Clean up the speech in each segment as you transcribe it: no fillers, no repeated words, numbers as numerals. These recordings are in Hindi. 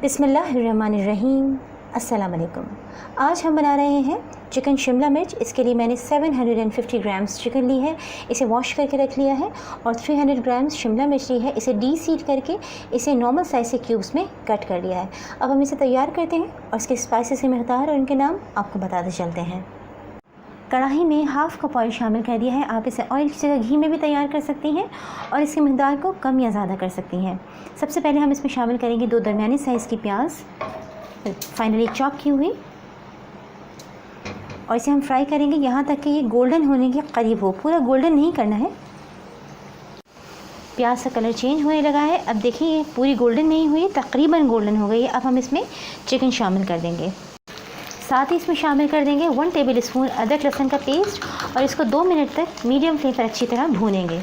बिस्मिल्लाहिर्रहमानिर्रहीम। अस्सलाम वालेकुम। आज हम बना रहे हैं चिकन शिमला मिर्च। इसके लिए मैंने 750 ग्राम्स चिकन ली है, इसे वॉश करके रख लिया है, और 300 ग्राम्स शिमला मिर्च ली है, इसे डीसीड करके इसे नॉर्मल साइज़ के क्यूब्स में कट कर लिया है। अब हम इसे तैयार करते हैं और इसके स्पाइसेस के मकदार और इनके नाम आपको बताते चलते हैं। कढ़ाई में हाफ़ कप ऑयल शामिल कर दिया है। आप इसे ऑयल की जगह घी में भी तैयार कर सकती हैं और इसके मकदार को कम या ज़्यादा कर सकती हैं। सबसे पहले हम इसमें शामिल करेंगे 2 दरमियानी साइज़ की प्याज, फाइनली चॉप की हुई, और इसे हम फ्राई करेंगे यहाँ तक कि ये गोल्डन होने के करीब हो। पूरा गोल्डन नहीं करना है। प्याज का कलर चेंज होने लगा है। अब देखिए ये पूरी गोल्डन नहीं हुई, तकरीबन गोल्डन हो गई है। अब हम इसमें चिकन शामिल कर देंगे। साथ ही इसमें शामिल कर देंगे 1 टेबल स्पून अदरक लहसुन का पेस्ट, और इसको 2 मिनट तक मीडियम फ्लेम पर अच्छी तरह भूनेंगे।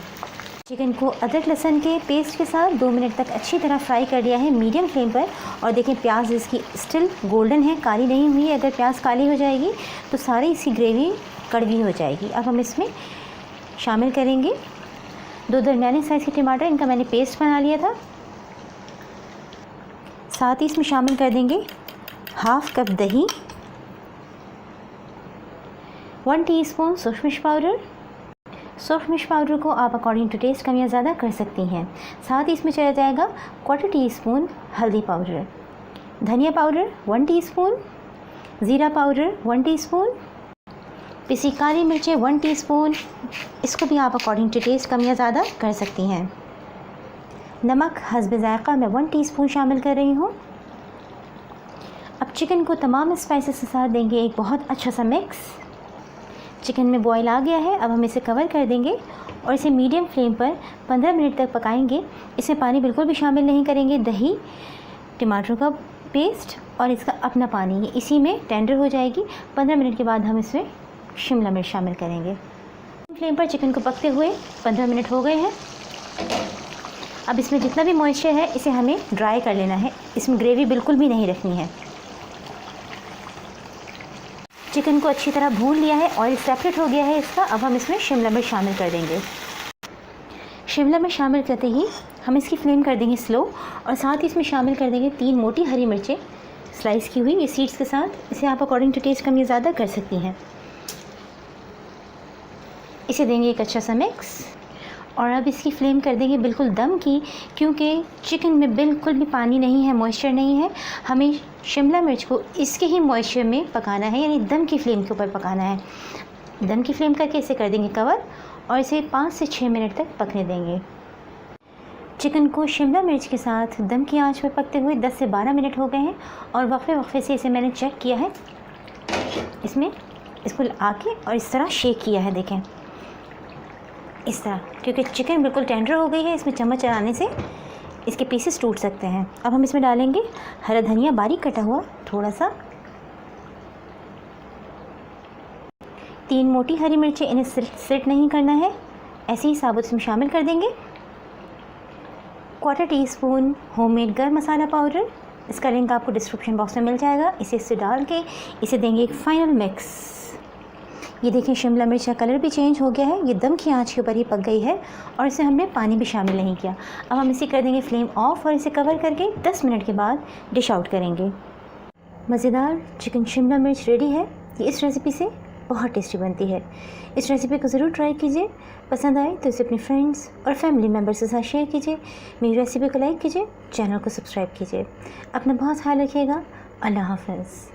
चिकन को अदरक लहसुन के पेस्ट के साथ 2 मिनट तक अच्छी तरह फ्राई कर लिया है मीडियम फ्लेम पर। और देखें प्याज इसकी स्टिल गोल्डन है, काली नहीं हुई। अगर प्याज काली हो जाएगी तो सारी इसकी ग्रेवी कड़वी हो जाएगी। अब हम इसमें शामिल करेंगे 2 दरमियाने साइज़ के टमाटर, इनका मैंने पेस्ट बना लिया था। साथ ही इसमें शामिल कर देंगे हाफ़ कप दही, 1 टीस्पून सूरज मिर्च पाउडर। सूरज मिर्च पाउडर को आप अकॉर्डिंग टू टेस्ट कम या ज़्यादा कर सकती हैं। साथ ही इसमें चला जाएगा 1/4 टीस्पून हल्दी पाउडर, धनिया पाउडर 1 टीस्पून, ज़ीरा पाउडर 1 टीस्पून, पिसी काली मिर्चें 1 टीस्पून। इसको भी आप अकॉर्डिंग टू टेस्ट कम या ज़्यादा कर सकती हैं। नमक हस्ब ज़ायक़ा मैं 1 टीस्पून शामिल कर रही हूँ। अब चिकन को तमाम स्पाइसेस के साथ देंगे एक बहुत अच्छा सा मिक्स। चिकन में बॉयल आ गया है। अब हम इसे कवर कर देंगे और इसे मीडियम फ्लेम पर 15 मिनट तक पकाएंगे। इसमें पानी बिल्कुल भी शामिल नहीं करेंगे। दही, टमाटर का पेस्ट और इसका अपना पानी ये इसी में टेंडर हो जाएगी। 15 मिनट के बाद हम इसमें शिमला मिर्च शामिल करेंगे। फ्लेम पर चिकन को पकते हुए 15 मिनट हो गए हैं। अब इसमें जितना भी मॉइस्चर है इसे हमें ड्राई कर लेना है। इसमें ग्रेवी बिल्कुल भी नहीं रखनी है। चिकन को अच्छी तरह भून लिया है, ऑयल सेपरेट हो गया है इसका। अब हम इसमें शिमला मिर्च शामिल कर देंगे। शिमला मिर्च शामिल करते ही हम इसकी फ्लेम कर देंगे स्लो, और साथ ही इसमें शामिल कर देंगे 3 मोटी हरी मिर्चें स्लाइस की हुई, ये सीड्स के साथ। इसे आप अकॉर्डिंग टू टेस्ट कम या ज़्यादा कर सकती हैं। इसे देंगे एक अच्छा सा मिक्स, और अब इसकी फ्लेम कर देंगे बिल्कुल दम की, क्योंकि चिकन में बिल्कुल भी पानी नहीं है, मॉइस्चर नहीं है। हमें शिमला मिर्च को इसके ही मॉइस्चर में पकाना है, यानी दम की फ्लेम के ऊपर पकाना है। दम की फ्लेम करके इसे कर देंगे कवर, और इसे 5 से 6 मिनट तक पकने देंगे। चिकन को शिमला मिर्च के साथ दम की आंच पर पकते हुए 10 से 12 मिनट हो गए हैं, और वक्फे से इसे मैंने चेक किया है। इसमें इसको आके और इस तरह शेक किया है, देखें इस तरह, क्योंकि चिकन बिल्कुल टेंडर हो गई है। इसमें चम्मच चलाने से इसके पीसेस टूट सकते हैं। अब हम इसमें डालेंगे हरा धनिया बारीक कटा हुआ थोड़ा सा, 3 मोटी हरी मिर्चें, इन्हें सिट नहीं करना है, ऐसे ही साबुत इसमें शामिल कर देंगे। 1/4 टीस्पून होममेड गरम मसाला पाउडर, इसका लिंक आपको डिस्क्रिप्शन बॉक्स में मिल जाएगा। इसे डाल के इसे देंगे एक फाइनल मिक्स। ये देखें शिमला मिर्च का कलर भी चेंज हो गया है, ये दम की आंच के ऊपर ही पक गई है, और इसे हमने पानी भी शामिल नहीं किया। अब हम इसे कर देंगे फ्लेम ऑफ, और इसे कवर करके 10 मिनट के बाद डिश आउट करेंगे। मज़ेदार चिकन शिमला मिर्च रेडी है। ये इस रेसिपी से बहुत टेस्टी बनती है। इस रेसिपी को ज़रूर ट्राई कीजिए। पसंद आए तो इसे अपने फ्रेंड्स और फैमिली मेम्बर्स के साथ शेयर कीजिए। मेरी रेसिपी को लाइक कीजिए, चैनल को सब्सक्राइब कीजिए। अपना बहुत ख्याल रखिएगा। अल्लाह हाफ़िज़।